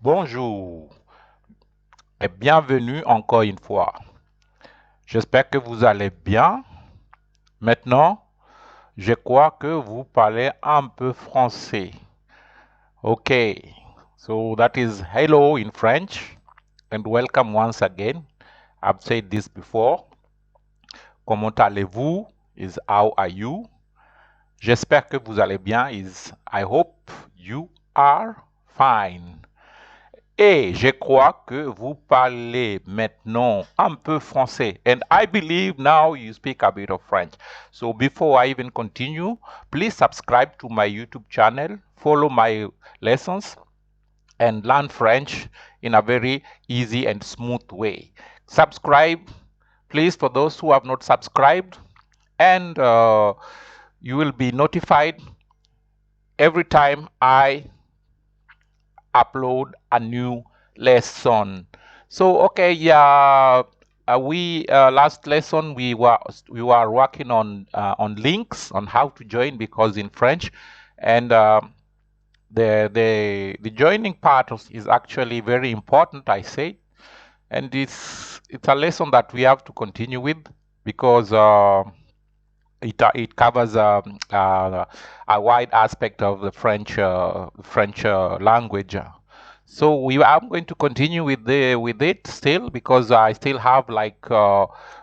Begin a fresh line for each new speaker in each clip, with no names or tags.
Bonjour et bienvenue encore une fois. J'espère que vous allez bien. Maintenant, je crois que vous parlez un peu français. Okay, so that is hello in French and welcome once again. I've said this before. Comment allez-vous is how are you. J'espère que vous allez bien is I hope you are fine. Et je crois que vous parlez maintenant un peu français. And I believe now you speak a bit of French. So before I even continue, please subscribe to my YouTube channel, follow my lessons, and learn French in a very easy and smooth way. Subscribe, please, for those who have not subscribed, and you will be notified every time I upload a new lesson. So okay, yeah, we last lesson we were working on links on how to join, because in French, and the joining part is actually very important, I say, and it's a lesson that we have to continue with, because it covers a wide aspect of the French language. So I'm going to continue with it still, because I still have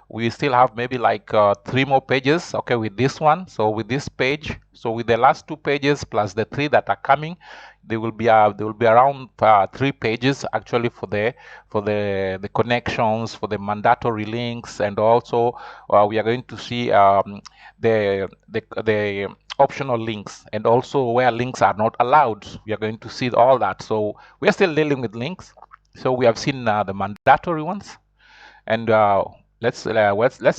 we still have maybe 3 more pages. Okay, with this one. So with this page, so with the last 2 pages plus the 3 that are coming, there will be around 3 pages actually for the connections, for the mandatory links, and also we are going to see the optional links, and also where links are not allowed. We are going to see all that. So we are still dealing with links. So we have seen the mandatory ones, and let's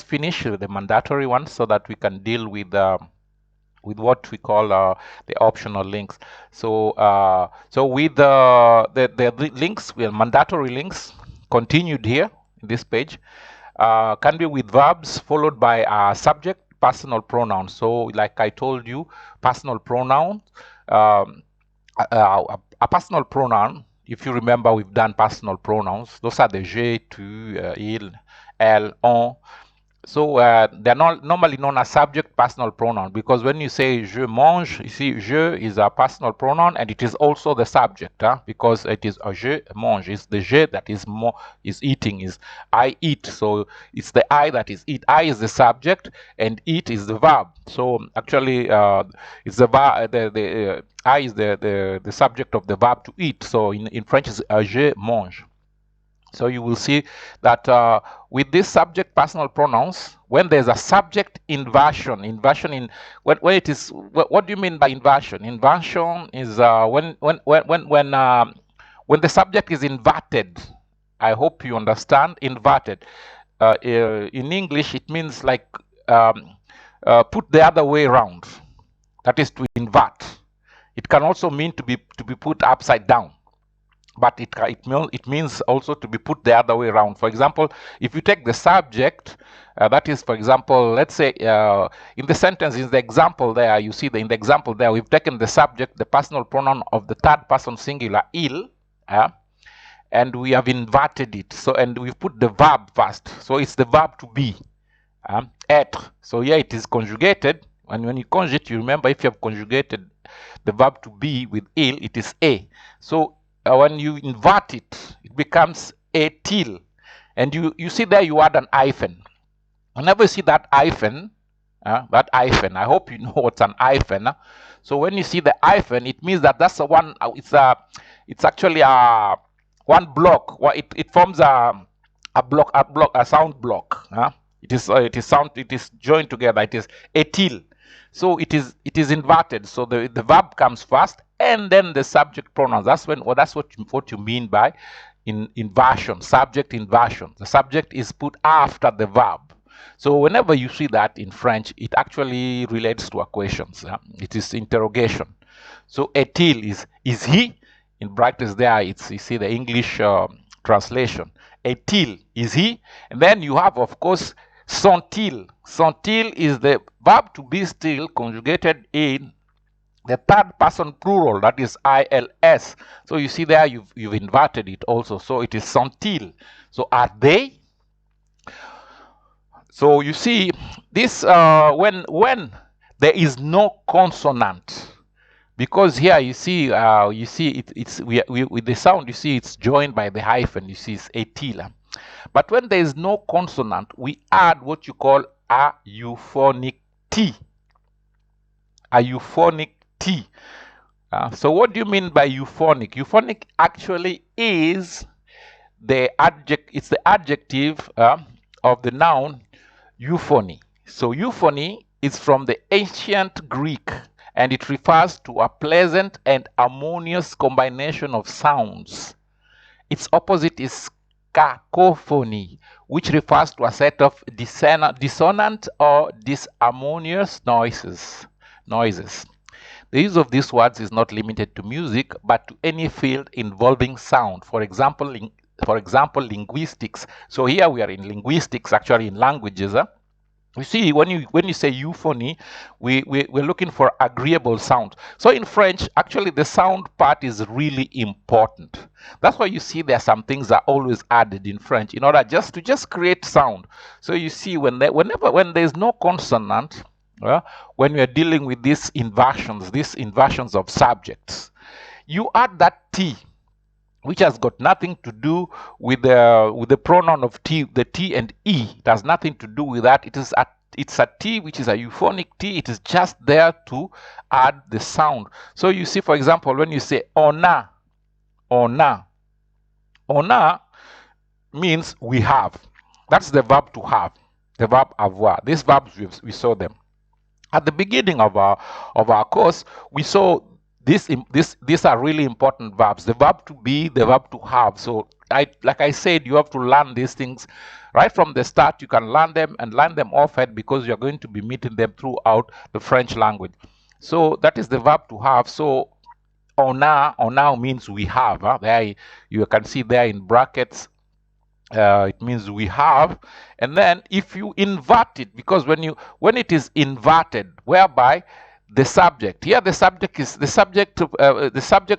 finish the mandatory ones so that we can deal with what we call the optional links. So with the links, mandatory links continued here in this page, can be with verbs followed by a subject, personal pronoun. So like I told you, personal pronoun, a personal pronoun, if you remember, we've done personal pronouns. Those are the je, tu, il, elle, on. So they're not normally known as subject personal pronoun, because when you say je mange, you see je is a personal pronoun, and it is also the subject, because it is a je mange. It's the je that is eating, is I eat. So it's the I that is eat. I is the subject and eat is the verb. So actually it's the verb, the I is the subject of the verb to eat. So in French it's je mange. So you will see that with this subject personal pronouns, when there's a subject inversion in when it is, what do you mean by inversion? Inversion is when the subject is inverted. I hope you understand inverted. In English, it means like put the other way around. That is to invert. It can also mean to be put upside down, but it means also to be put the other way around. For example, if you take the subject, that is, for example, let's say in the sentence, in the example there, you see in the example there, we've taken the subject, the personal pronoun of the third person singular, il, and we have inverted it. So, and we've put the verb first. So it's the verb to be, être. So here it is conjugated. And when you conjugate, you remember, if you have conjugated the verb to be with il, it is a. So when you invert it, it becomes a till. And you see there you add an hyphen. Whenever you see that hyphen, I hope you know what's an hyphen. So when you see the hyphen, it means that that's the one. It's actually a one block. It forms a sound block. It is joined together. It is a till. So it is inverted. So the verb comes first, and then the subject pronouns. That's what you mean by inversion, subject inversion. The subject is put after the verb. So whenever you see that in French, it actually relates to a question. It is interrogation. So est-il is he, in brackets there. You see the English translation. Est-il is he, and then you have, of course, sont-ils. Sont-ils is the verb to be still conjugated in the third person plural, that is ILS. So you see there you've inverted it also. So it is sont-il. So are they? So you see this when there is no consonant, because here you see it's with the sound, you see it's joined by the hyphen, you see it's atil. But when there is no consonant, we add what you call a euphonic T. A euphonic T. So what do you mean by euphonic? Euphonic actually is the adjective. It's the adjective of the noun euphony. So euphony is from the ancient Greek, and it refers to a pleasant and harmonious combination of sounds. Its opposite is cacophony, which refers to a set of dissonant or disharmonious noises. The use of these words is not limited to music, but to any field involving sound. For example, linguistics. So here we are in linguistics, actually in languages. You see, when you say euphony, we're looking for agreeable sound. So in French, actually the sound part is really important. That's why you see there are some things that are always added in French in order just to create sound. So you see when there's no consonant, when we are dealing with these inversions of subjects, you add that T, which has got nothing to do with the pronoun of T, the T and E. It has nothing to do with that. It's a T, which is a euphonic T. It is just there to add the sound. So you see, for example, when you say on a means we have. That's the verb to have, the verb avoir. These verbs, we saw them at the beginning of our course. We saw these are really important verbs. The verb to be, the verb to have. So like I said, you have to learn these things right from the start. You can learn them and learn them often, because you're going to be meeting them throughout the French language. So that is the verb to have. So on now means we have. There you can see there in brackets. It means we have. And then if you invert it, because when it is inverted, whereby the subject, here the subject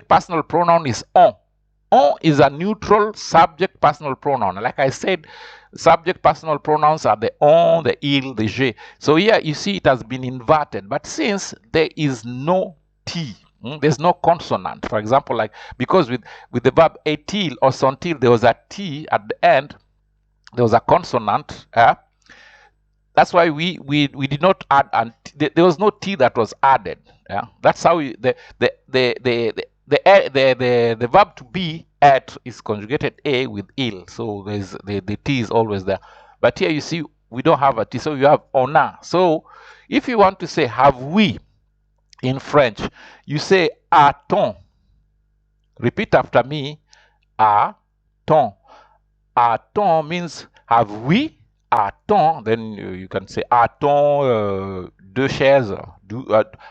personal pronoun is on. On is a neutral subject personal pronoun. Like I said, subject personal pronouns are the on, the il, the je. So here you see it has been inverted. But since there is no T, there's no consonant, for example, like, because with the verb atil or sont-il, there was a T at the end, there was a consonant. That's why we did not add, and there was no T that was added. That's how the verb to be at is conjugated a with il, so there's the T is always there. But here you see we don't have a T, so you have on a. So if you want to say have we in French, you say a-t-on. Repeat after me. A-t-on. A-t-on means have we. A-t-on, then you can say a-t-on deux chaises.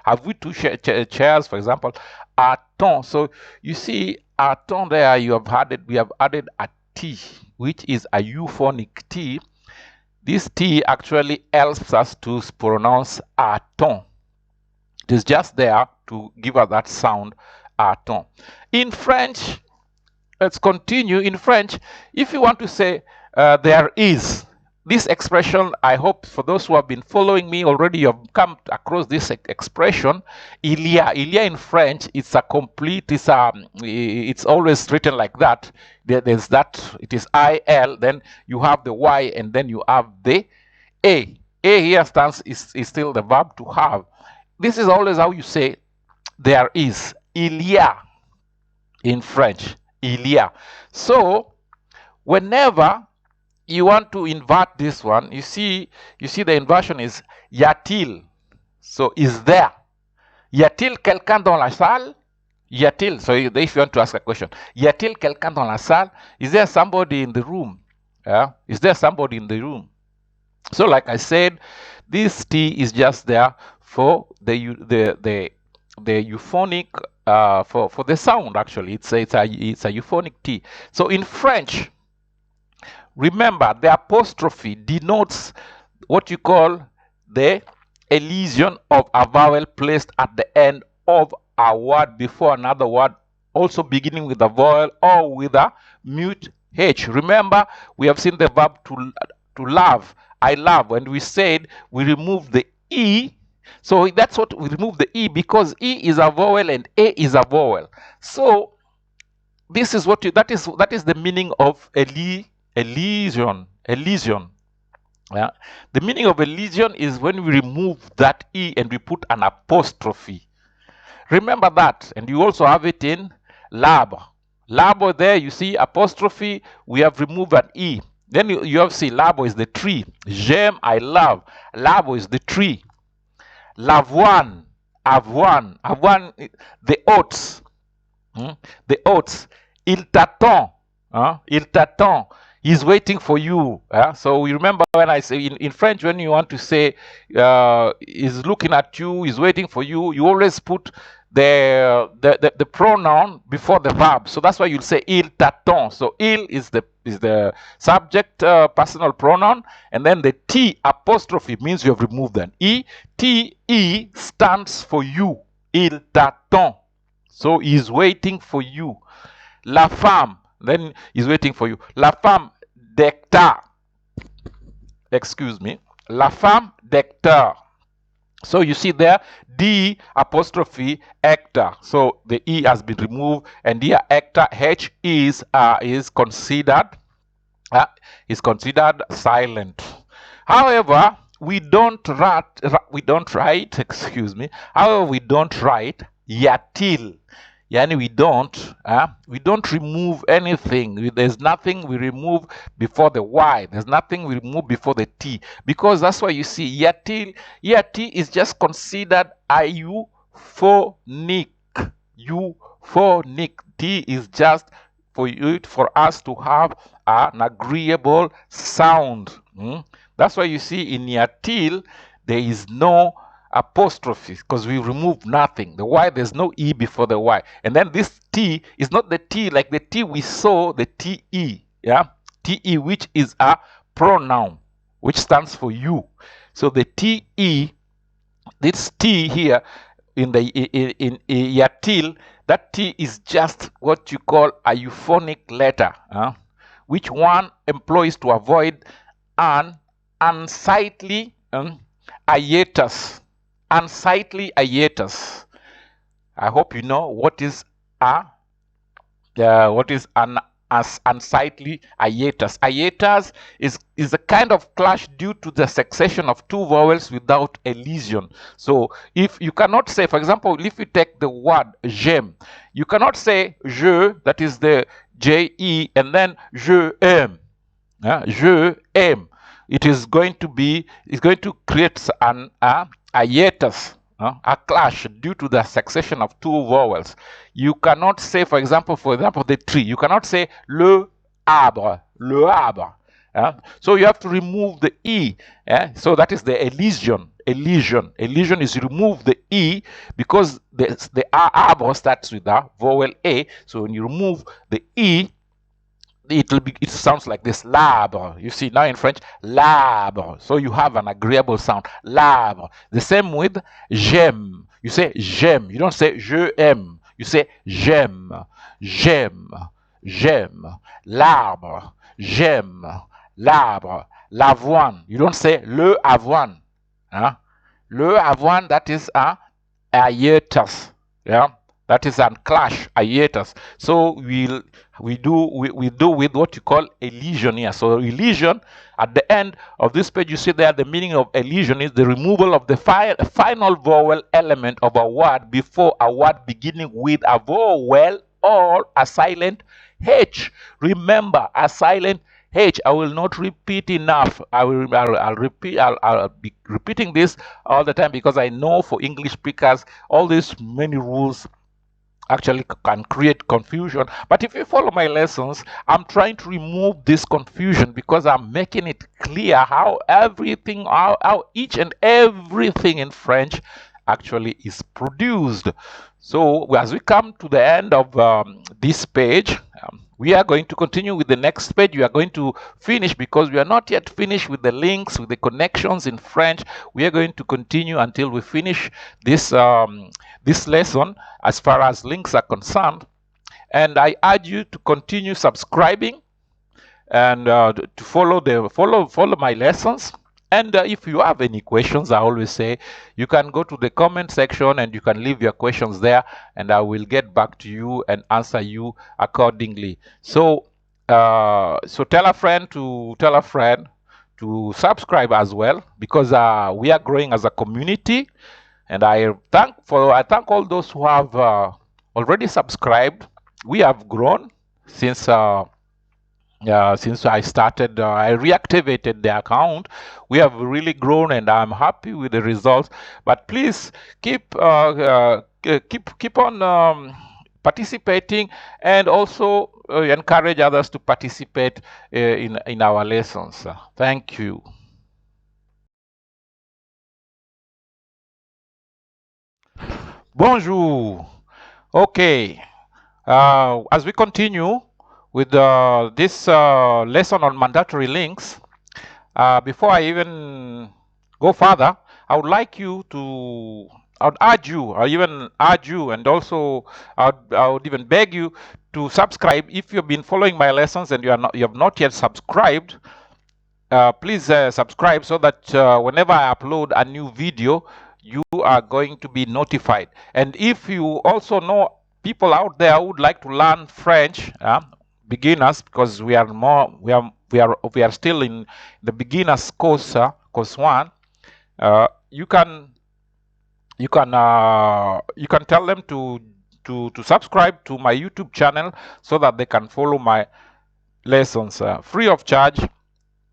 Have we two chairs, for example. A-t-on. So you see a-t-on there, we have added a T, which is a euphonic T. This T actually helps us to pronounce a-t-on. It is just there to give us that sound, a-t-on. In French, let's continue. In French, if you want to say there is, this expression, I hope for those who have been following me already, you have come across this expression, il y a. Il y a in French, it's always written like that. There's that, it is I-L, then you have the Y, and then you have the A. A here is still the verb to have. This is always how you say there is. Il y a in French. Il y a. So whenever you want to invert this one, you see the inversion is y a-t-il. So is there. Y a-t-il quelqu'un dans la salle? Y a-t-il? So if you want to ask a question, y a-t-il quelqu'un dans la salle? Is there somebody in the room? Is there somebody in the room? So like I said, this T is just there for the euphonic, for the sound. Actually, it's a euphonic T. So in French, remember the apostrophe denotes what you call the elision of a vowel placed at the end of a word before another word, also beginning with a vowel or with a mute H. Remember, we have seen the verb to love. I love. And we said we remove the E. So that's what we remove the E, because E is a vowel and A is a vowel. So this is what that is the meaning of elision. Yeah. The meaning of elision is when we remove that E and we put an apostrophe. Remember that. And you also have it in labo. Labo, there you see apostrophe, we have removed an E. Then you have see labo is the tree. J'aime, I love. Labo is the tree. L'avoine, avoine, the oats. The oats. Il t'attend. Il t'attend. He's waiting for you. So we remember when I say in French, when you want to say he's looking at you, he's waiting for you, you always put the pronoun before the verb. So that's why you'll say il t'attend. So il is the subject personal pronoun, and then the T apostrophe means you have removed an E. T-E stands for you. Il t'attend. So he's waiting for you. La femme, then he's waiting for you. La femme d'Hector. Excuse me. La femme d'Hector. So you see there, D apostrophe Hector. So the E has been removed, and here Hector, H is considered silent. However, we don't write. Excuse me. However, we don't write yatil. Yani we don't remove anything. There's nothing we remove before the Y. There's nothing we remove before the T. Because that's why you see yatil is just considered a euphonic. Euphonic. T is just for us to have an agreeable sound. That's why you see in yatil there is no apostrophe, because we remove nothing. The Y, there's no E before the Y. And then this T is not the T like the T we saw, the TE. Yeah, TE, which is a pronoun, which stands for you. So the TE, this T here in yatil, that T is just what you call a euphonic letter, which one employs to avoid an unsightly hiatus. Unsightly hiatus. I hope you know what is an unsightly hiatus. Hiatus is a kind of clash due to the succession of two vowels without elision. So if you cannot say, for example, if you take the word j'aime, you cannot say je, that is the J-E, and then je aime. Je aime. It is going to create an hiatus, a clash due to the succession of two vowels. You cannot say, for example, the tree. You cannot say le arbre. So you have to remove the E. So that is the elision. Elision is you remove the E, because the arbre starts with the vowel A. So when you remove the E, it sounds like this, l'arbre. You see now in French, l'arbre. So you have an agreeable sound, l'arbre. The same with j'aime. You say j'aime. You don't say je aime. You say j'aime. L'arbre. J'aime. L'arbre. L'avoine. You don't say le avoine. Le avoine, that is a hiatus. Yeah. That is a clash, hiatus. So we do with what you call elision here. So elision, at the end of this page, you see there the meaning of elision is the removal of the final vowel element of a word before a word beginning with a vowel or a silent H. Remember, a silent H. I will not repeat enough. I'll be repeating this all the time, because I know for English speakers all these many rules actually can create confusion. But if you follow my lessons, I'm trying to remove this confusion, because I'm making it clear how each and everything in French actually is produced. So as we come to the end of this page, We are going to continue with the next page. We are going to finish because we are not yet finished with the links, with the connections in French. We are going to continue until we finish this this lesson as far as links are concerned. And I urge you to continue subscribing and to follow my lessons. And if you have any questions, I always say you can go to the comment section and you can leave your questions there, and I will get back to you and answer you accordingly. So so tell a friend to subscribe as well, because we are growing as a community. And I thank all those who have already subscribed. We have grown since I started, I reactivated the account. We have really grown, and I'm happy with the results. But please keep on participating, and also encourage others to participate in our lessons. Thank you. Bonjour. Okay. As we continue with this lesson on mandatory links, before I even go further, I would like you to, I would urge you, or even urge you, and also I would even beg you to subscribe. If you've been following my lessons and you have not yet subscribed, please subscribe, so that whenever I upload a new video, you are going to be notified. And if you also know people out there who would like to learn French, beginners, because we are still in the beginners course, course 1, you can tell them to subscribe to my YouTube channel, so that they can follow my lessons free of charge.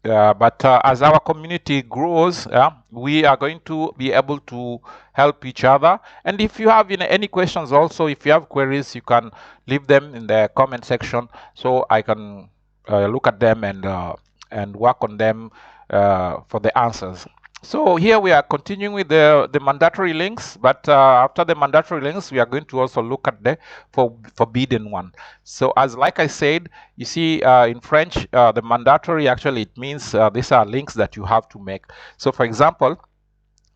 But as our community grows, we are going to be able to help each other. And if you have any questions also, if you have queries, you can leave them in the comment section, so I can look at them and work on them for the answers. So here we are continuing with the mandatory links, but after the mandatory links, we are going to also look at the forbidden one. So like I said, you see in French, the mandatory, actually it means these are links that you have to make. So for example,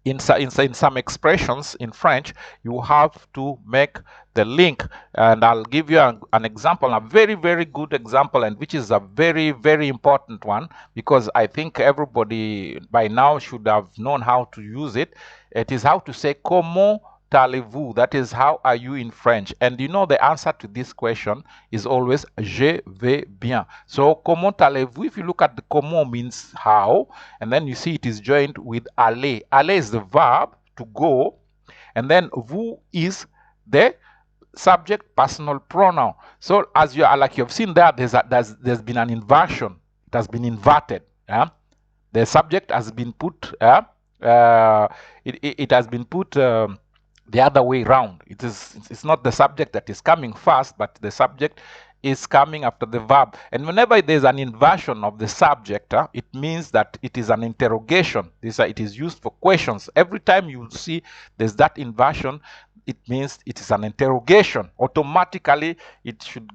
in some expressions in French, you have to make the link, and I'll give you an example, a very, very good example, and which is a very, very important one, because I think everybody by now should have known how to use it. It is how to say comment allez-vous, that is how are you in French. And you know the answer to this question is always je vais bien. So comment allez-vous, if you look at the comment, means how, and then you see it is joined with aller. Aller is the verb to go, and then vous is the subject personal pronoun. So as you are, like you've seen there, there's been an inversion. It has been inverted. The subject has been put it has been put the other way round. It's not the subject that is coming first, but the subject is coming after the verb. And whenever there's an inversion of the subject, it means that it is an interrogation. It is used for questions. Every time you see there's that inversion, it means it is an interrogation. Automatically, it should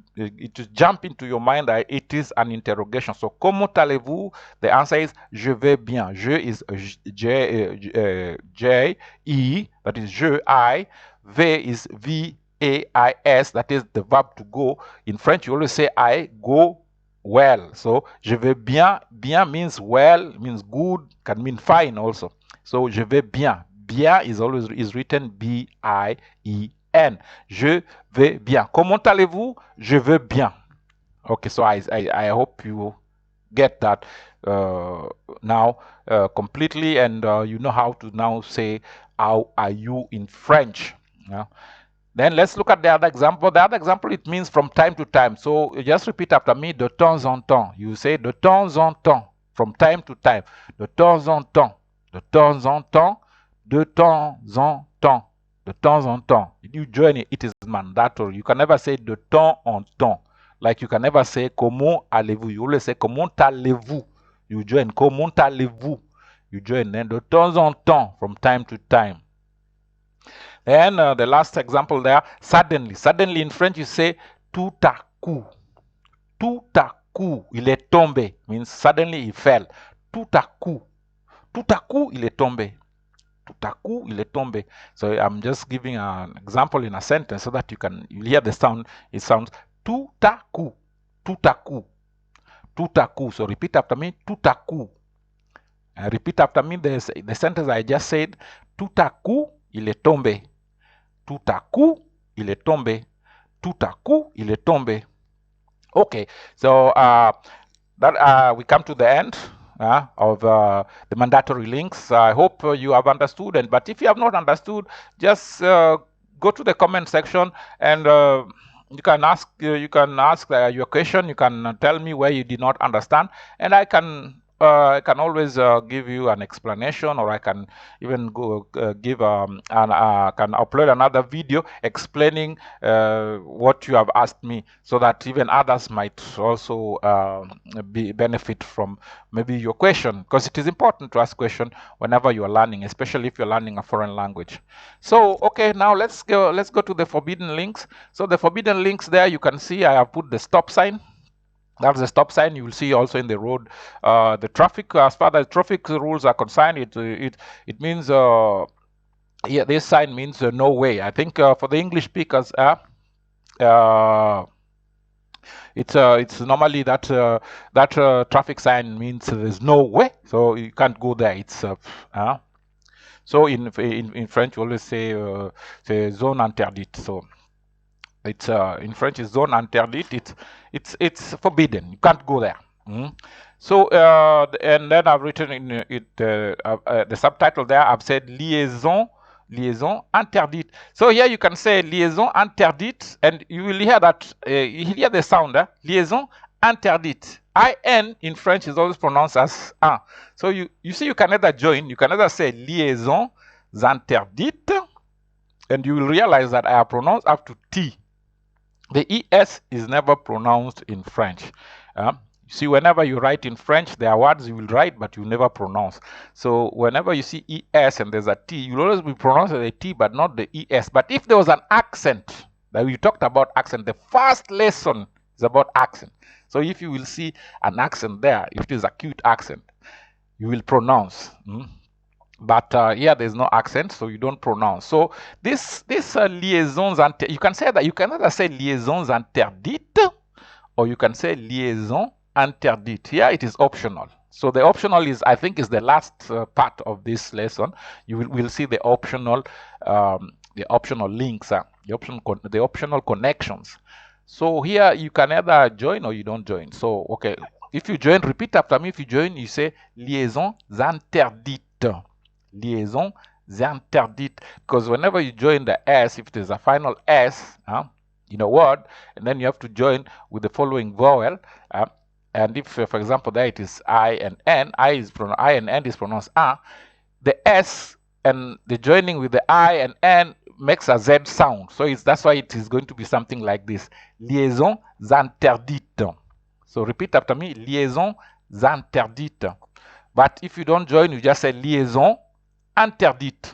jump into your mind that it is an interrogation. So, comment allez-vous? The answer is je vais bien. Je is J-E, that is je, I. Vais is V-A-I-S, that is the verb to go. In French, you always say I go well. So, je vais bien. Bien means well, means good, can mean fine also. So, je vais bien. Bien is written B-I-E-N. Je vais bien. Comment allez-vous? Je vais bien. Okay, so I hope you get that now completely, and you know how to now say how are you in French. Then let's look at the other example. The other example, it means from time to time. So you just repeat after me, de temps en temps. You say de temps en temps, from time to time. De temps en temps, de temps en temps, de temps en temps, de temps en temps. You join it, it is mandatory. You can never say de temps en temps. Like you can never say comment allez-vous. You always say comment allez-vous. You join comment allez-vous. You join then de temps en temps, from time to time. And the last example there, suddenly. Suddenly in French you say tout à coup. Tout à coup, il est tombé. Means suddenly he fell. Tout à coup. Tout à coup, il est tombé. Tout à coup, il est tombé. So I'm just giving an example in a sentence so that you'll hear the sound. It sounds tout à coup. Tout à coup. Tout à coup. So repeat after me. Tout à coup. Repeat after me the sentence I just said. Tout à coup, il est tombé. Tout à coup, il est tombé. Tout à coup, il est tombé. Okay, so we come to the end of the mandatory links. I hope you have understood, but if you have not understood, just go to the comment section and you can ask your question. You can tell me where you did not understand, and I can always give you an explanation, or I can even go can upload another video explaining what you have asked me, so that even others might also benefit from maybe your question, because it is important to ask question whenever you are learning, especially if you're learning a foreign language. So okay, now let's go to the forbidden links. So the forbidden links, there you can see I have put the stop sign. That's the stop sign. You will see also in the road the traffic. As far as traffic rules are concerned, it means yeah, this sign means no way. I think for the English speakers, it's normally that traffic sign means there's no way, so you can't go there. It's so in French we always say zone interdite. So it's in French is zone interdite. It's forbidden. You can't go there. So and then I've written in the subtitle there. I've said liaison interdite. So here you can say liaison interdite, and you will hear that you hear the sound liaison interdite. In French is always pronounced as un. So you see you can either join, you can either say liaisons interdites, and you will realize that I have pronounced up to T. The ES is never pronounced in French. See, whenever you write in French, there are words you will write, but you never pronounce. So whenever you see ES and there's a T, you'll always be pronounced as a T, but not the ES. But if there was an accent, that we talked about accent, the first lesson is about accent. So if you will see an accent there, if it is acute accent, you will pronounce. But here there's no accent, so you don't pronounce. So this liaisons, you can say that you can either say liaisons interdites, or you can say liaison interdite. Here it is optional. So the optional is, I think, is the last part of this lesson. You will see the optional links, the optional connections. So here you can either join or you don't join. So okay, if you join, repeat after me. If you join, you say liaisons interdites. Liaisons interdites, because whenever you join the S, if there's a final S in a word, and then you have to join with the following vowel, and if for example there it is I and N, I and N is pronounced A, the S and the joining with the I and N makes a Z sound. So that's why it is going to be something like this: liaisons interdites. So repeat after me: liaisons interdites. But if you don't join, you just say liaison interdite.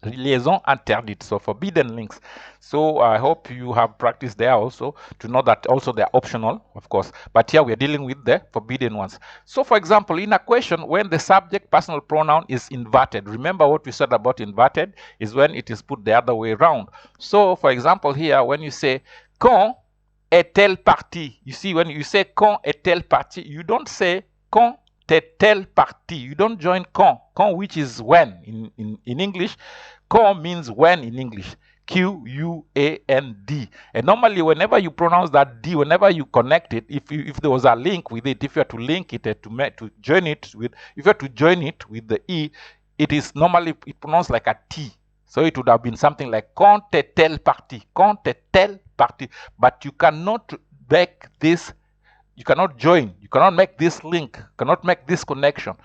Liaison interdite. So forbidden links. So I hope you have practiced there also to know that also they're optional, of course. But here we are dealing with the forbidden ones. So for example, in a question, when the subject personal pronoun is inverted, remember what we said about inverted is when it is put the other way around. So for example, here when you say quand est-elle partie, you see when you say quand est-elle partie, you don't say quand est-elle partie. You don't join quand, which is when in English. Quand means when in English. Q-U-A-N-D. And normally whenever you pronounce that D, whenever you connect it, if there was a link with it, if you have to link it to join it with, if you have to join it with the E, it is normally pronounced like a T. So it would have been something like quand est-elle partie, quand est-elle partie. But you cannot make this, you cannot join, you cannot make this link, you cannot make this connection.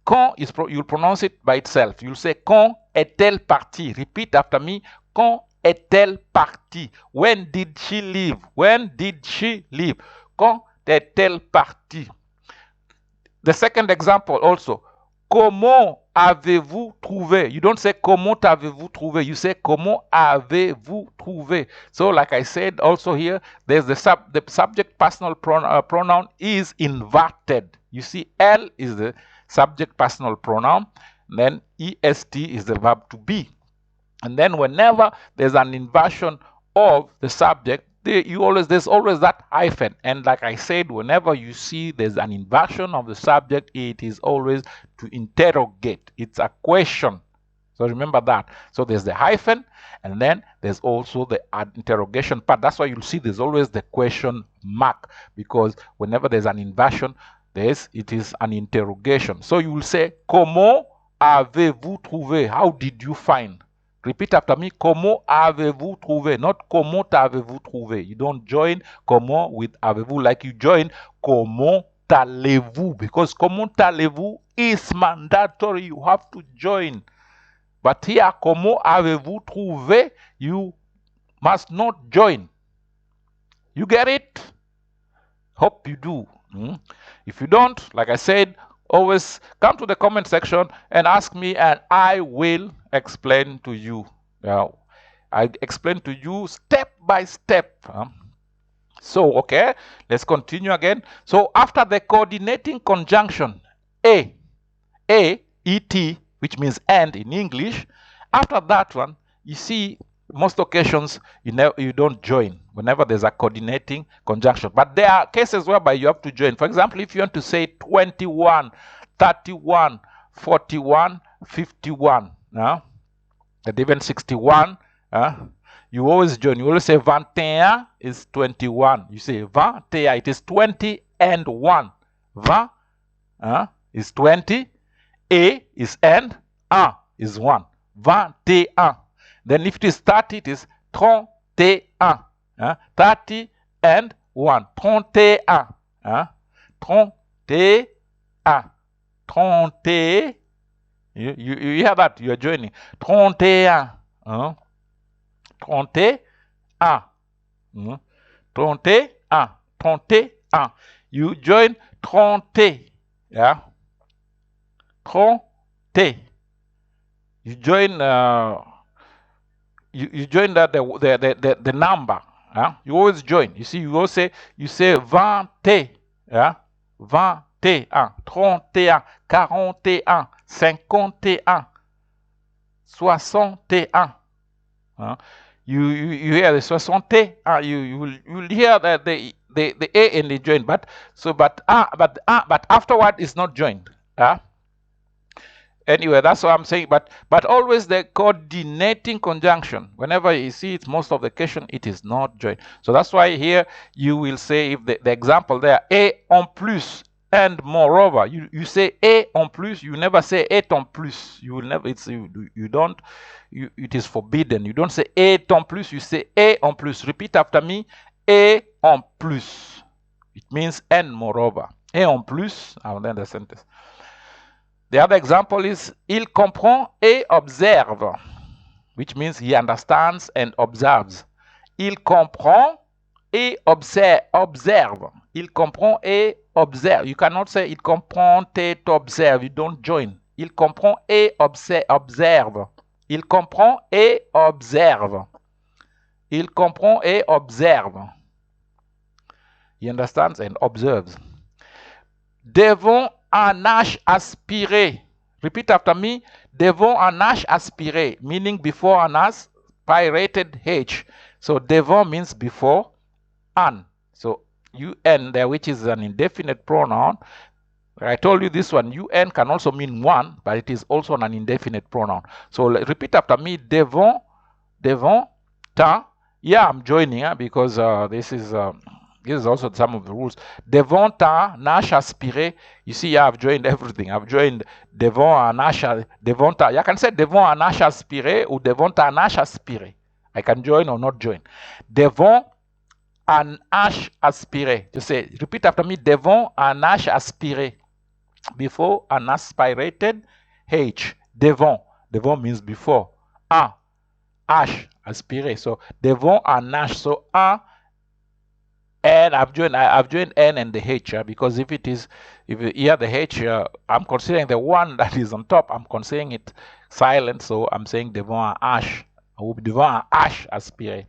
Quand is you'll pronounce it by itself. You'll say quand est-elle partie. Repeat after me. Quand est-elle partie? When did she leave? When did she leave? Quand est-elle partie? The second example also. Comment avez-vous trouvé? You don't say comment avez-vous trouvé. You say comment avez-vous trouvé. So like I said also here, there's the subject personal pronoun is inverted. You see, L is the subject personal pronoun, then est is the verb to be. And then whenever there's an inversion of the subject, there's always that hyphen. And like I said, whenever you see there's an inversion of the subject, it is always to interrogate. It's a question. So remember that. So there's the hyphen, and then there's also the interrogation part. That's why you'll see there's always the question mark, because whenever there's an inversion, it is an interrogation. So you will say, comment avez-vous trouvé? How did you find? Repeat after me. Comment avez-vous trouvé? Not comment avez-vous trouvé. You don't join comment with avez-vous like you join comment allez-vous, because comment allez-vous is mandatory. You have to join. But here, comment avez-vous trouvé? You must not join. You get it? Hope you do. If you don't, like I said, always come to the comment section and ask me, and I will explain to you. I explain to you step by step. So, okay, let's continue again. So, after the coordinating conjunction, et, which means and in English, after that one, you see, most occasions you don't join whenever there's a coordinating conjunction. But there are cases whereby you have to join. For example, if you want to say 21, 31, 41, 51, and even 61, you always join. You always say 21 is 21. You say 21, it is 20 and 1. 20 is 20, a is and, 1 is 1. 21. Then if it is 30, it is 31. 30 and 1. 31. 31. 30. You hear that? You are joining. 31. 31. 31. 31. You join 30. Yeah. 30. You join you join the number. You always join. You see, you say 20, 21, 31, 41, 51, 61. You hear the 60. You will hear that the a and the join, but afterward is not joined. Anyway, that's what I'm saying. But always the coordinating conjunction. Whenever you see it, most of the occasion it is not joined. So that's why here you will say, if the example there, et en plus and moreover, you say et en plus. You never say et en plus. You will never. It is forbidden. You don't say et en plus. You say et en plus. Repeat after me. Et en plus. It means and moreover. Et en plus. And then the sentence. The other example is il comprend et observe, which means he understands and observes. Il comprend et observe. Il comprend et observe. You cannot say il comprend et observe. You don't join. Il comprend et observe. Il comprend et observe. Il comprend et observe. He understands and observes. Devant un H aspiré. Repeat after me. Devant un H aspiré, meaning before an aspirated H. So devant means before an. So un there, which is an indefinite pronoun. I told you this one, un can also mean one, but it is also an indefinite pronoun. So repeat after me. Devant, ta. Yeah, I'm joining because this is also some of the rules. Devant un H aspiré. You see, I've joined everything. I've joined devant un H. Devant un. You can say devant un H aspiré or devant un H aspiré. I can join or not join. Devant un H aspiré. You say, repeat after me. Devant un H aspiré. Before an aspirated H. Devant. Devant means before. Un H aspiré. So devant un H. So un N. I've joined N and the H because if here the H, I'm considering the one that is on top. I'm considering it silent, so I'm saying devant un H ou devant un H aspiré.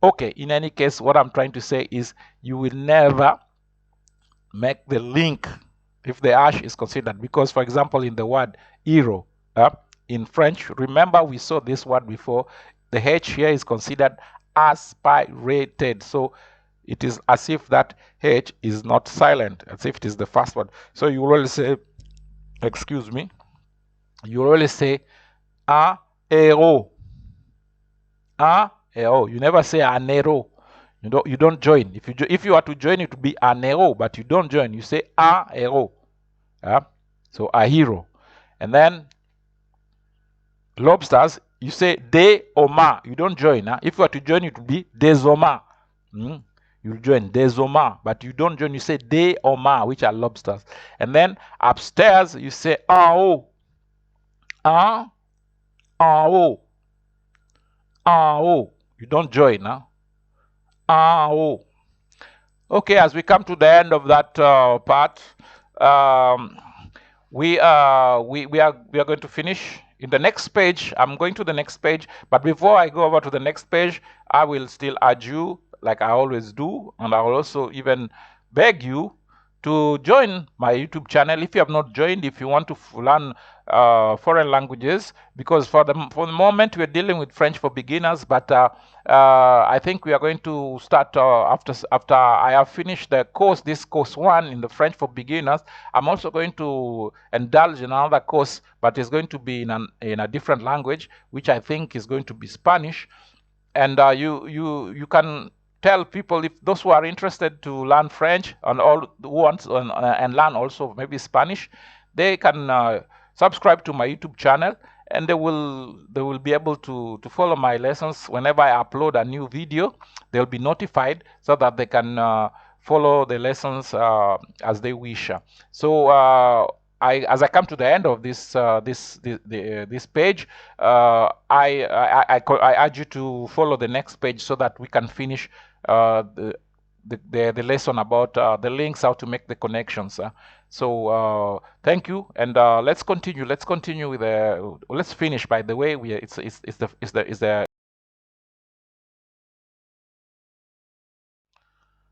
Okay. In any case, what I'm trying to say is you will never make the link if the H is considered, because, for example, in the word hero, in French, remember we saw this word before. The H here is considered aspirated, so it is as if that H is not silent, as if it is the first word. So you will always say, excuse me, you will always say un héros, un héros. You never say un héros. You don't join. If you are to join, it would be un héros, but you don't join. You say un héros. So a hero. And then lobsters, you say des homards. You don't join. If you are to join, it would be des homards. You join des homards, but you don't join. You say des homards, which are lobsters. And then upstairs, you say en haut. En haut. En haut. You don't join. En haut. Okay, as we come to the end of that part, we are going to finish. In the next page, I'm going to the next page, but before I go over to the next page, I will still urge you, like I always do, and I will also even beg you to join my YouTube channel if you have not joined, if you want to learn foreign languages, because for the moment we're dealing with French for beginners, but I think we are going to start after I have finished the course, this course 1 in the French for beginners. I'm also going to indulge in another course, but it's going to be in a different language, which I think is going to be Spanish. And you can tell people, if those who are interested to learn French and all who want and learn also maybe Spanish, they can subscribe to my YouTube channel, and they will be able to follow my lessons whenever I upload a new video. They'll be notified so that they can follow the lessons as they wish. So as I come to the end of this this page, I urge you to follow the next page so that we can finish the lesson about the links, how to make the connections. So thank you, and let's continue. Let's continue with let's finish. By the way, it's the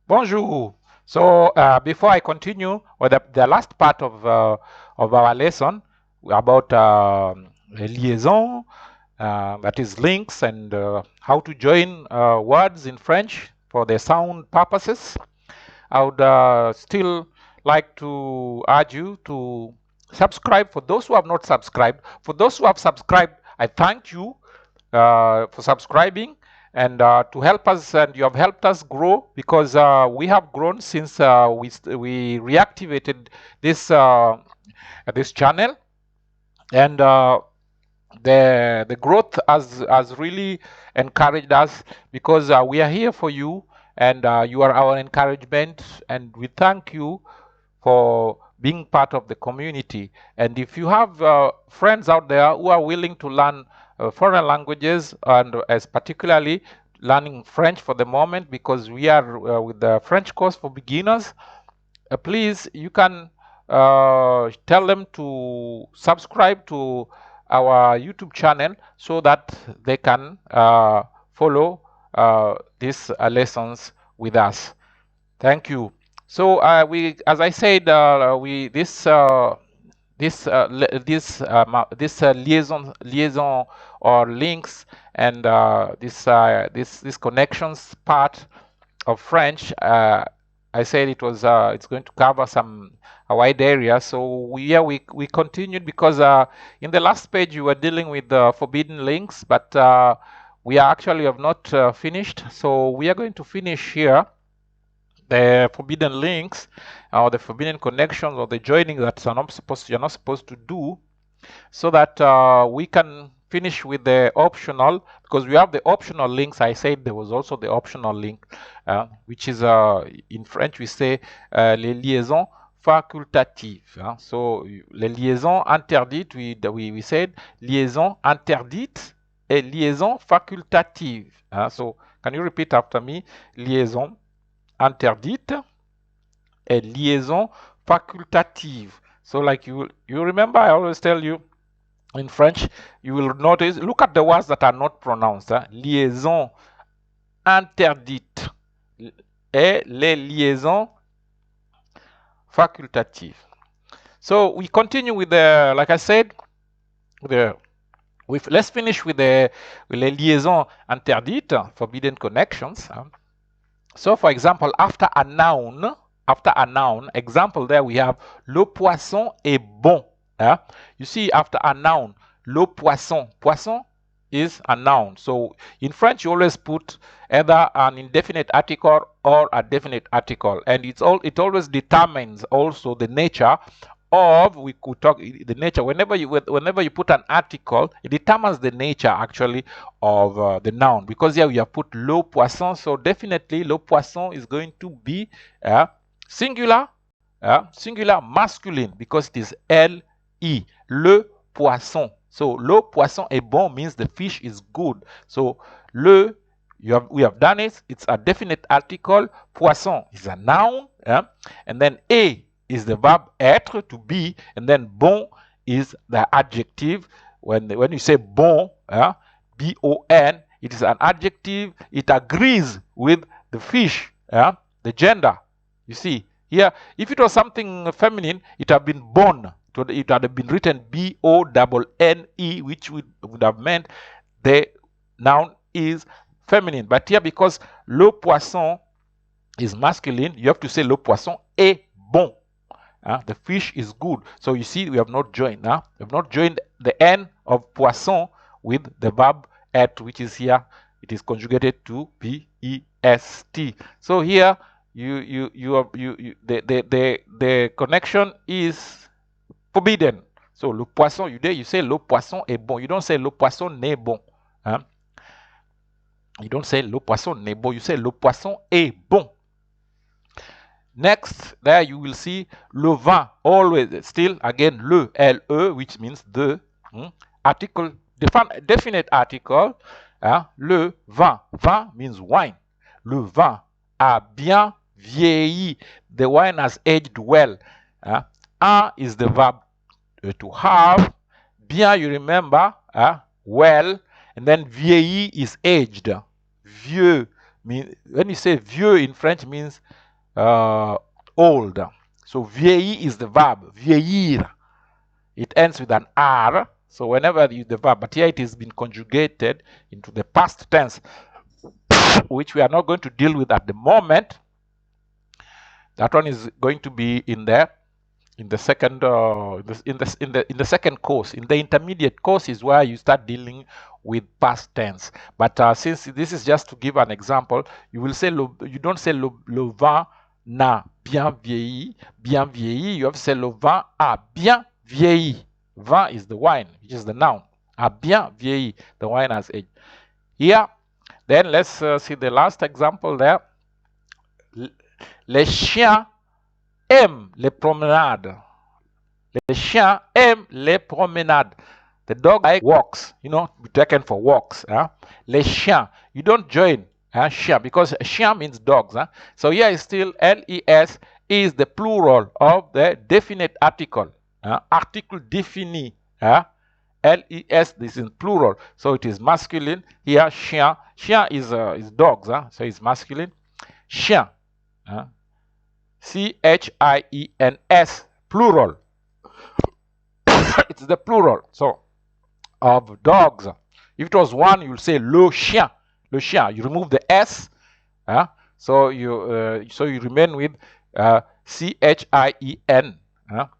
Bonjour. So before I continue with the last part of our lesson about liaison, that is links, and how to join words in French for the sound purposes, I would still like to urge you to subscribe. For those who have not subscribed, for those who have subscribed, I thank you for subscribing, and to help us, and you have helped us grow, because we have grown since we reactivated this this channel, and the growth has really encouraged us, because we are here for you, and you are our encouragement, and we thank you for being part of the community. And if you have friends out there who are willing to learn foreign languages, and as particularly learning French for the moment, because we are with the French course for beginners, please, you can tell them to subscribe to our YouTube channel so that they can follow these lessons with us. Thank you. So as I said, this liaison or links, and this connections part of French, I said it was it's going to cover a wide area. So we continued, because in the last page you were dealing with the forbidden links, but we actually have not finished. So we are going to finish here the forbidden links, or the forbidden connections, or the joining that you're not supposed to do, so that we can finish with the optional, because we have the optional links. I said there was also the optional link, which is in French we say les liaisons facultatives. So les liaisons interdites, we said liaison interdite et liaison facultative. So can you repeat after me? Liaison interdite et liaison facultative. So like you remember, I always tell you in French, you will notice, look at the words that are not pronounced. Liaison interdite et les liaisons facultatives. So we continue with the, like I said, let's finish with the liaison interdite, forbidden connections. So for example, after a noun, example there we have le poisson est bon. You see, after a noun, le poisson. Poisson is a noun. So in French, you always put either an indefinite article or a definite article, and it always determines also the nature of, we could talk the nature. Whenever you put an article, it determines the nature actually of the noun, because here we have put le poisson, so definitely le poisson is going to be singular masculine, because it is L-E, le poisson. So le poisson est bon means the fish is good. So we have done it. It's a definite article. Poisson is a noun, and then est is the verb être, to be, and then bon is the adjective. When you say bon, B-O-N, it is an adjective. It agrees with the fish, the gender. You see here, if it was something feminine, it would have been bon. It would have been written B-O-N-N-E, which would have meant the noun is feminine. But here, because le poisson is masculine, you have to say le poisson est bon. The fish is good. So you see, we have not joined. We have not joined the N of poisson with the verb être, which is here. It is conjugated to P-E-S-T. So here, the connection is forbidden. So le poisson, you say le poisson est bon. You don't say le poisson n'est bon. You don't say le poisson n'est bon. You say le poisson est bon. Next, there you will see le vin. Always, still again le, L-E, which means the article, definite article. Le vin. Vin means wine. Le vin a bien vieilli. The wine has aged well. A is the verb to have. Bien, you remember, well, and then vieilli is aged. Vieux, when you say vieux in French, means old. So vieilli is the verb, vieillir. It ends with an R. So whenever you use the verb, but here it has been conjugated into the past tense, which we are not going to deal with at the moment. That one is going to be in the second in the second course. In the intermediate course is where you start dealing with past tense. But since this is just to give an example, you will say you don't say le vin n'a bien vieilli. Bien vieilli, you have to say le vin a bien vieilli. Vin is the wine, which is the noun. A bien vieilli, the wine has aged. Here, then let's see the last example there. Les chiens aiment les promenades. Les chiens aiment les promenades. The dog like walks, be taken for walks. Les chiens, you don't join chien, because chien means dogs. So here is still LES is the plural of the definite article. Article défini. LES, this is plural, so it is masculine. Here, chien. Chien is dogs, so it's masculine. Chien. C-H-I-E-N-S, plural. It's the plural, so of dogs. If it was one, you'll say le chien. Le chien. You remove the S, so you remain with C-H-I-E-N.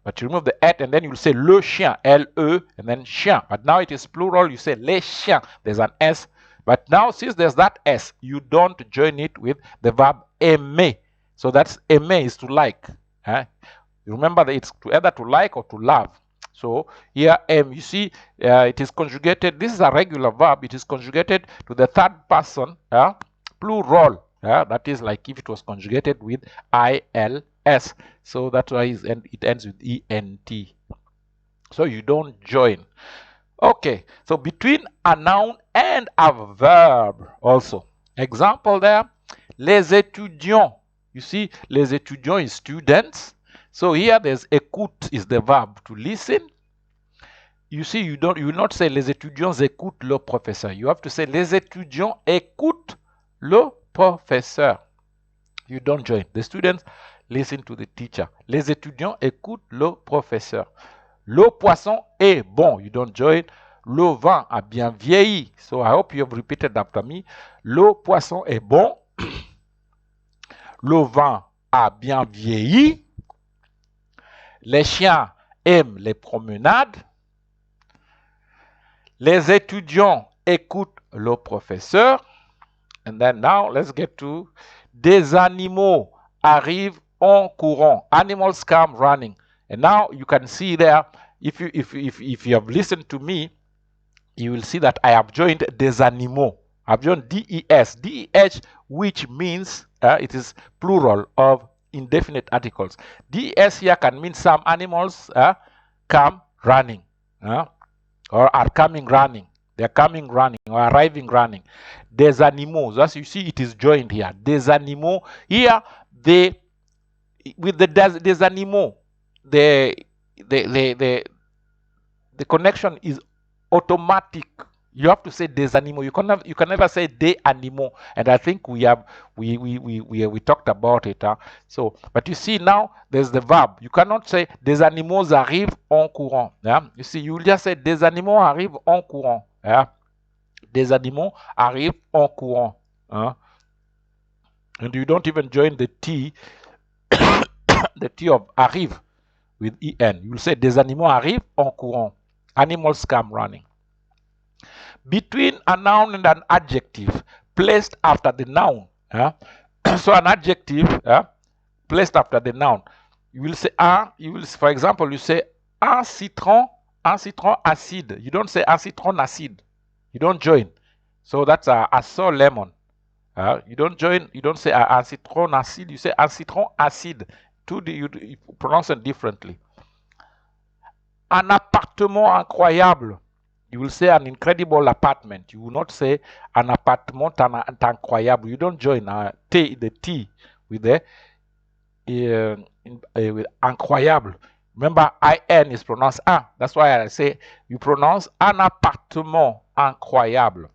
But you remove the et, and then you'll say le chien, L-E, and then chien. But now it is plural, you say les chiens. There's an S. But now, since there's that S, you don't join it with the verb aimer. So that's aimer is to like. You remember that it's either to like or to love. So here, you see, it is conjugated. This is a regular verb. It is conjugated to the third person, plural. That is like if it was conjugated with ILS. So that's why it ends with ENT. So you don't join. Okay, so between a noun and a verb also. Example there, les étudiants You see, les étudiants is students. So here there's écoute is the verb to listen. You see, you will not say les étudiants écoutent le professeur. You have to say les étudiants écoutent le professeur. You don't join. The students listen to the teacher. Les étudiants écoutent le professeur. Le poisson est bon. You don't join. Le vin a bien vieilli. So I hope you have repeated after me. Le poisson est bon. Le vin a bien vieilli. Les chiens aiment les promenades. Les étudiants écoutent le professeur. And then now let's get to des animaux arrivent en courant. Animals come running. And now you can see there, if you have listened to me, you will see that I have joined des animaux. I've joined DES. DEH, which means it is plural of indefinite articles. DES here can mean some animals come running. Or are coming running. They're coming running or arriving running. Des animaux. As you see, it is joined here. Des animaux. Here, with the des animaux, the connection is automatic. You have to say des animaux. You can never say des animaux. And I think we talked about it. So, but you see now there's the verb. You cannot say des animaux arrivent en courant. Yeah? You see, you will just say des animaux arrivent en courant. Yeah? Des animaux arrivent en courant. And you don't even join the T, the T of arrive with en. You will say des animaux arrivent en courant. Animals come running. Between a noun and an adjective placed after the noun. So an adjective placed after the noun. You will say for example, you say un citron acide. You don't say un citron acide. You don't join. So that's a sour lemon. You don't join. You don't say un citron acide. You say un citron acide. You pronounce it differently. Un appartement incroyable. You will say an incredible apartment. You will not say an appartement incroyable. You don't join the T with the with incroyable. Remember, IN is pronounced un. That's why I say you pronounce un appartement incroyable.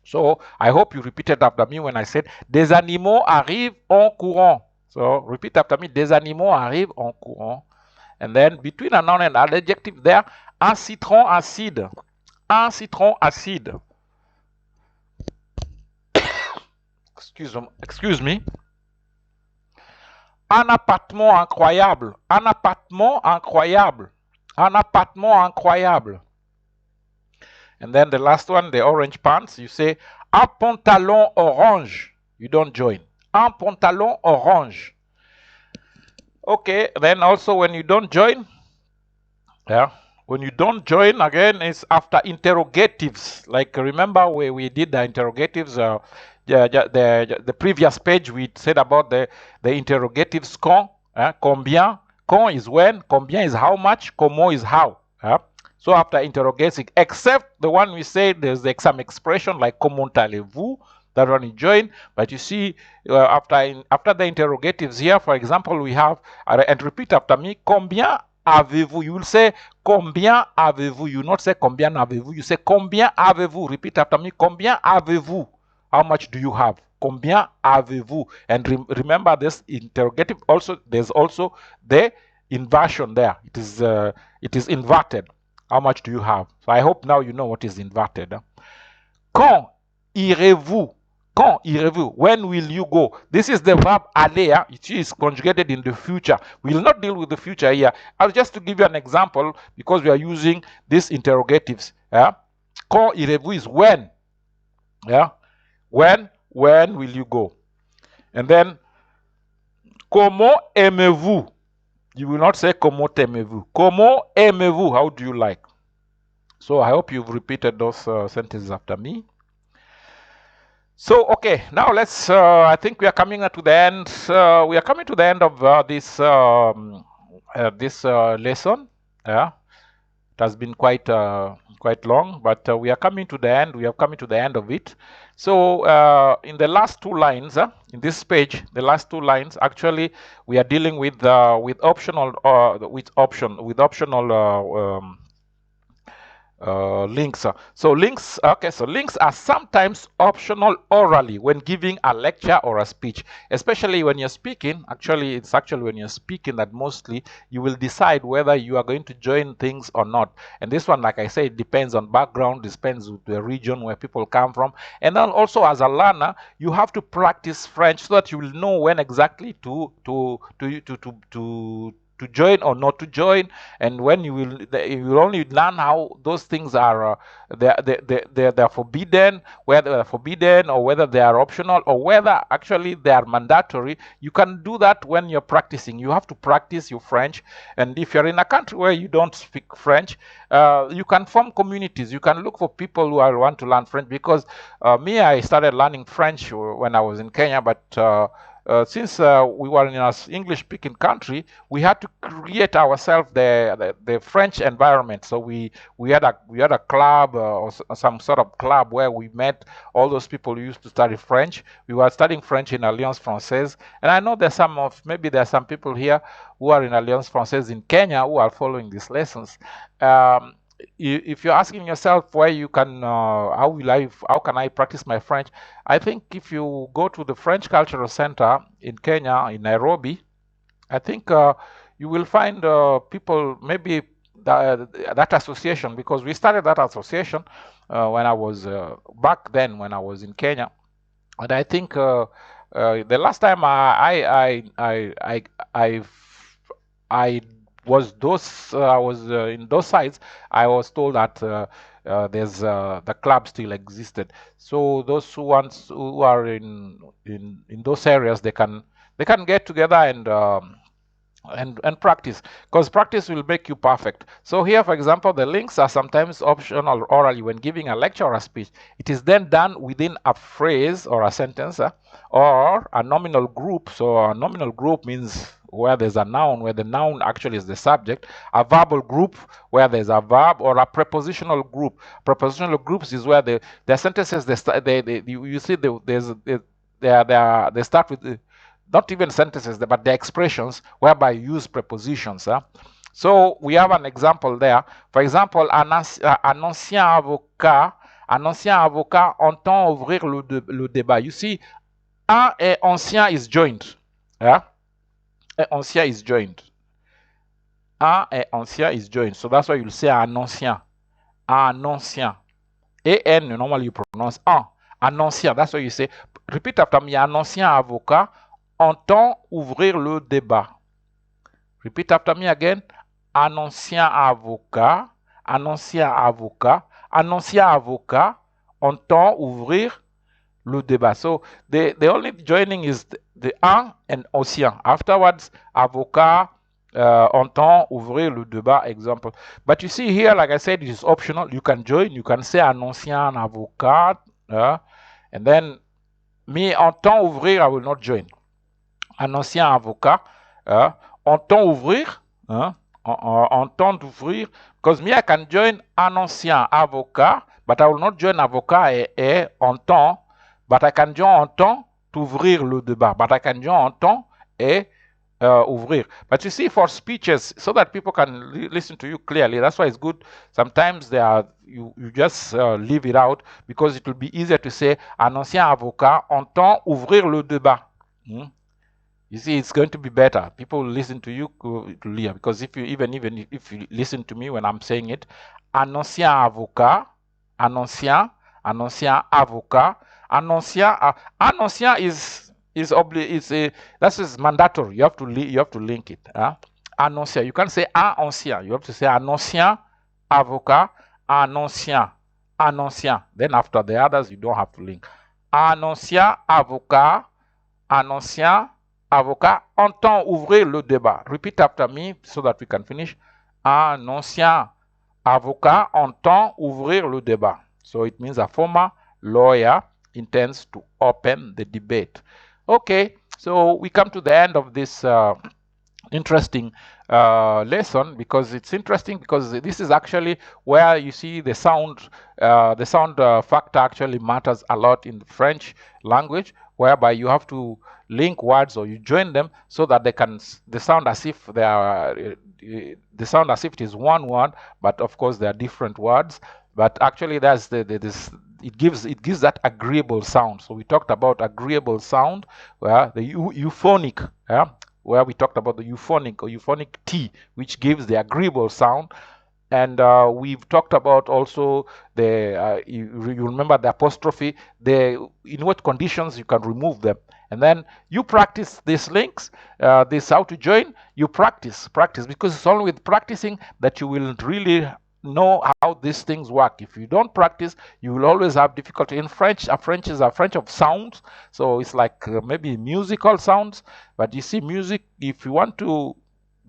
So I hope you repeated after me when I said des animaux arrivent en courant. So repeat after me, des animaux arrivent en courant. And then between a noun and an adjective there, un citron acide. Un citron acide. Excuse me. Un appartement incroyable. Un appartement incroyable. Un appartement incroyable. And then the last one, the orange pants, you say un pantalon orange. You don't join. Un pantalon orange. Okay, then also when you don't join, when you don't join, again, it's after interrogatives. Like remember where we did the interrogatives, the previous page we said about the interrogatives quand, combien. Quand is when, combien is how much, comment is how. So after interrogating, except the one we say there's some expression like comment allez-vous, that one you join. But you see, after the interrogatives here, for example, we have, and repeat after me, combien avez-vous? You will say combien avez-vous? You will not say combien avez-vous. You say combien avez-vous? Repeat after me, combien avez-vous? How much do you have? Combien avez-vous? And remember this interrogative also, there's also the inversion there. It is inverted. How much do you have? So I hope now you know what is inverted. Quand irez-vous? Quand irez-vous? When will you go? This is the verb aller. It is conjugated in the future. We will not deal with the future here. I'll just to give you an example because we are using these interrogatives. Quand irez-vous is when. When will you go? And then comment aimez-vous? You will not say comment aimez-vous. Comment aimez-vous? How do you like? So I hope you've repeated those sentences after me. So, okay, now let's, I think we are coming to the end. We are coming to the end of this lesson. It has been quite long, but we are coming to the end. We are coming to the end of it. So in the last two lines, in this page, the last two lines, actually, we are dealing with optional with optional links. So links, okay, so links are sometimes optional orally when giving a lecture or a speech, especially when you're speaking. Actually, it's actually when you're speaking that mostly you will decide whether you are going to join things or not. And this one, like I say, it depends on background, depends on the region where people come from. And then also as a learner, you have to practice French so that you will know when exactly to join or not to join, and when you will only learn how those things are they're forbidden, whether they're forbidden or whether they are optional or whether actually they are mandatory. You can do that when you're practicing. You have to practice your French, and if you're in a country where you don't speak French, you can form communities. You can look for people who want to learn French, because me, I started learning French when I was in Kenya, but since we were in an English-speaking country, we had to create ourselves the French environment. So we had a club or some sort of club where we met all those people who used to study French. We were studying French in Alliance Française, and I know there are some people here who are in Alliance Française in Kenya who are following these lessons. Um, if you're asking yourself where you can, how can I practice my French? I think if you go to the French Cultural Center in Kenya, in Nairobi, I think you will find people, maybe that association, because we started that association when I was back then when I was in Kenya, and I think the last time I was in those sites, I was told that there's the club still existed. So those who are in those areas, they can get together and practice, because practice will make you perfect. So here, for example, the links are sometimes optional orally when giving a lecture or a speech. It is then done within a phrase or a sentence or a nominal group. So a nominal group means where there's a noun, where the noun actually is the subject, a verbal group where there's a verb, or a prepositional group. Prepositional groups is where the sentences they start with not even sentences, but the expressions whereby you use prepositions. So we have an example there. For example, un ancien avocat entend ouvrir le débat. You see, un et ancien is joined. Yeah? Et ancien is joined. Un et ancien is joined. So that's why you'll say un ancien. Un ancien. A-N, normally you pronounce un. Un ancien. That's why you say, repeat after me, un ancien avocat entend ouvrir le débat. Repeat after me again. Un ancien avocat, un ancien avocat, un ancien avocat entend ouvrir le débat. So the only joining is the un and ancien. Afterwards, avocat entend ouvrir le débat, example. But you see here, like I said, it is optional. You can join. You can say un ancien avocat, and then me entend ouvrir, I will not join. Un ancien avocat entend ouvrir, entend ouvrir, because me, I can join un ancien avocat, but I will not join avocat et entend, but I can join entend ouvrir le débat, but I can join entend et ouvrir. But you see, for speeches, so that people can listen to you clearly, that's why it's good. Sometimes you just leave it out, because it will be easier to say un ancien avocat entend ouvrir le débat. You see, it's going to be better. People listen to you clear, because if you even if you listen to me when I'm saying it, un ancien avocat, un ancien avocat, un ancien that is mandatory. You have to link it. Un ancien. You can't say un ancien. You have to say un ancien avocat, un ancien. Then after the others, you don't have to link. Un ancien avocat, un ancien avocat entend ouvrir le débat. Repeat after me so that we can finish. Un ancien avocat entend ouvrir le débat. So it means a former lawyer intends to open the debate. Okay, so we come to the end of this interesting lesson, because it's interesting because this is actually where you see the sound factor actually matters a lot in the French language, whereby you have to link words or you join them so that they sound as if they are they sound as if it is one word, but of course they are different words. But actually that's this it gives that agreeable sound. So we talked about agreeable sound, where the euphonic, yeah, where we talked about the euphonic or euphonic T, which gives the agreeable sound. And we've talked about also the you remember the apostrophe, in what conditions you can remove them. And then you practice these links, this how to join. You practice, because it's only with practicing that you will really know how these things work. If you don't practice, you will always have difficulty. In French, French is a French of sounds, so it's like maybe musical sounds. But you see, music, if you want to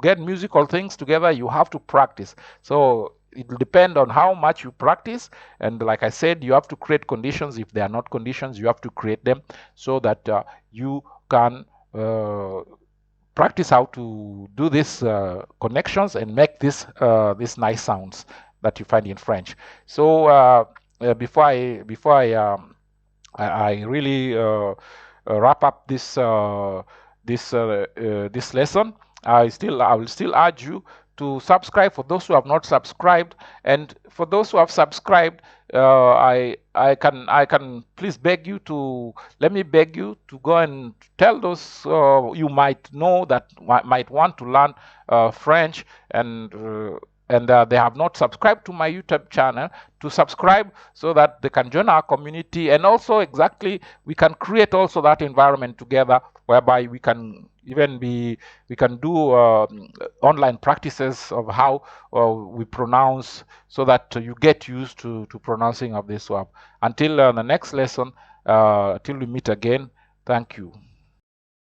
get musical things together, you have to practice. So it will depend on how much you practice. And like I said, you have to create conditions. If they are not conditions, you have to create them so that you can practice how to do these connections and make these nice sounds that you find in French. So before I really wrap up this this lesson, I will still urge you to subscribe for those who have not subscribed, and for those who have subscribed, I can please beg you to go and tell those you might know that might want to learn French, and they have not subscribed to my YouTube channel, to subscribe so that they can join our community. And also, exactly, we can create also that environment together, whereby we can do online practices of how we pronounce, so that you get used to pronouncing of this word. Until the next lesson, till we meet again, thank you.